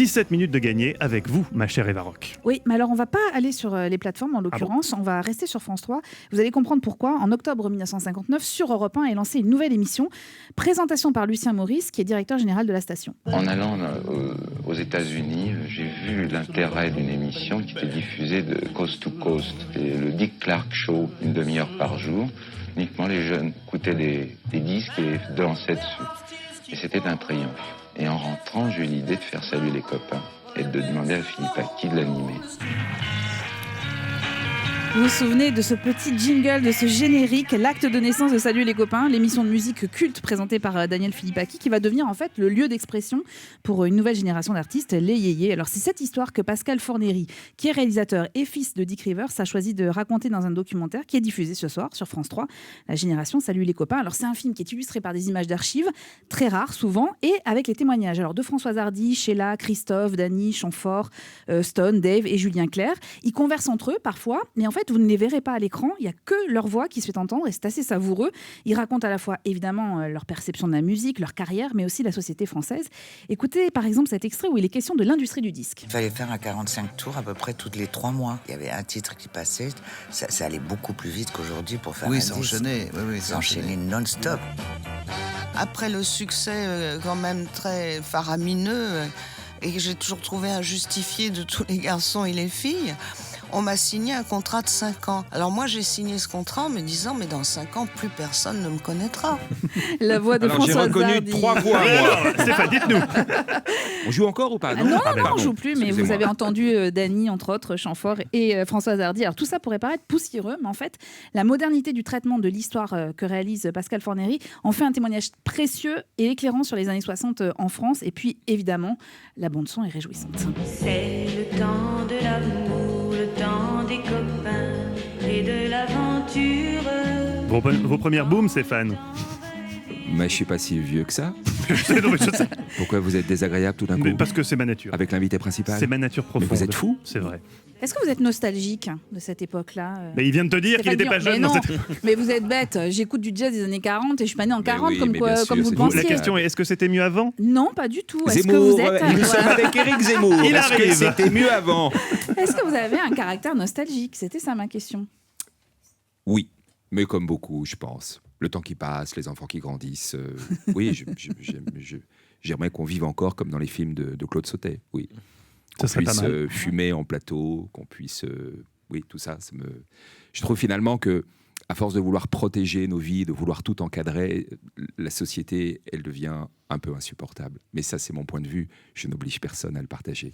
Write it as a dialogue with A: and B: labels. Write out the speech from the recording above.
A: 17 minutes de gagner avec vous, ma chère Eva Rock.
B: Oui, mais alors on va pas aller sur les plateformes en l'occurrence, on va rester sur France 3. Vous allez comprendre pourquoi. En octobre 1959, sur Europe 1 est lancée une nouvelle émission. Présentation par Lucien Maurice, qui est directeur général de la station.
C: En allant aux États-Unis, j'ai vu l'intérêt d'une émission qui était diffusée de coast to coast. C'était le Dick Clark Show, une demi-heure par jour. Uniquement les jeunes écoutaient des disques et dansaient dessus. Et c'était un triomphe. Et en rentrant, j'ai eu l'idée de faire Salut les copains et de demander à Philippe Aki de l'animer.
B: Vous vous souvenez de ce petit jingle, de ce générique, l'acte de naissance de Salut les copains, l'émission de musique culte présentée par Daniel Philippaki, qui va devenir en fait le lieu d'expression pour une nouvelle génération d'artistes, les yéyés. Alors c'est cette histoire que Pascal Fornery, qui est réalisateur et fils de Dick Rivers, a choisi de raconter dans un documentaire qui est diffusé ce soir sur France 3, la génération Salut les copains. Alors c'est un film qui est illustré par des images d'archives, très rares souvent, et avec les témoignages alors de Françoise Hardy, Sheila, Christophe, Dany, Chamfort, Stone, Dave et Julien Clerc. Ils conversent entre eux parfois, mais en fait vous ne les verrez pas à l'écran, il n'y a que leur voix qui se fait entendre et c'est assez savoureux. Ils racontent à la fois évidemment leur perception de la musique, leur carrière, mais aussi la société française. Écoutez par exemple cet extrait où il est question de l'industrie du disque.
D: Il fallait faire un 45 tours à peu près toutes les 3 mois. Il y avait un titre qui passait, ça allait beaucoup plus vite qu'aujourd'hui pour faire un disque. Ça enchaînait non-stop.
E: Après le succès quand même très faramineux et que j'ai toujours trouvé injustifié de tous les garçons et les filles, on m'a signé un contrat de 5 ans. Alors moi, j'ai signé ce contrat en me disant, mais dans 5 ans, plus personne ne me connaîtra.
B: La voix de Françoise Hardy.
F: J'ai reconnu 3 voix, moi.
A: Stéphane, dites-nous.
F: On joue encore ou pas?
B: Non, on joue plus, mais vous avez entendu Dany, entre autres, Chamfort et Françoise Hardy. Alors tout ça pourrait paraître poussiéreux, mais en fait, la modernité du traitement de l'histoire que réalise Pascal Fornery en fait un témoignage précieux et éclairant sur les années 60 en France. Et puis, évidemment, la bande-son est réjouissante.
G: C'est le temps de l'amour, le temps des copains et de l'aventure.
A: Vos premières booms, Stéphane?
F: Mais je suis pas si vieux que ça.
A: Je sais.
F: Pourquoi vous êtes désagréable tout d'un coup?
A: Parce que c'est ma nature.
F: Avec l'invité principal.
A: C'est ma nature profonde.
F: Mais vous êtes fou?
A: C'est vrai.
B: Est-ce que vous êtes nostalgique de cette époque-là
A: Mais il vient de te dire qu'il n'était pas jeune.
B: Mais non, mais vous êtes bête. J'écoute du jazz des années 40 et je suis pas née en 40 comme vous le pensiez.
A: La question est, est-ce que c'était mieux avant?
B: Non, pas du tout.
F: Est-ce que vous êtes... Nous sommes avec Éric Zemmour. Est-ce que c'était mieux avant?
B: Est-ce que vous avez un caractère nostalgique? C'était ça ma question.
F: Oui, mais comme beaucoup, je pense. Le temps qui passe, les enfants qui grandissent. Oui, j'aimerais qu'on vive encore comme dans les films de Claude Sautet. Oui. Qu'on puisse fumer en plateau, qu'on puisse... oui, tout ça, je trouve finalement que, à force de vouloir protéger nos vies, de vouloir tout encadrer, la société, elle devient un peu insupportable. Mais ça, c'est mon point de vue. Je n'oblige personne à le partager.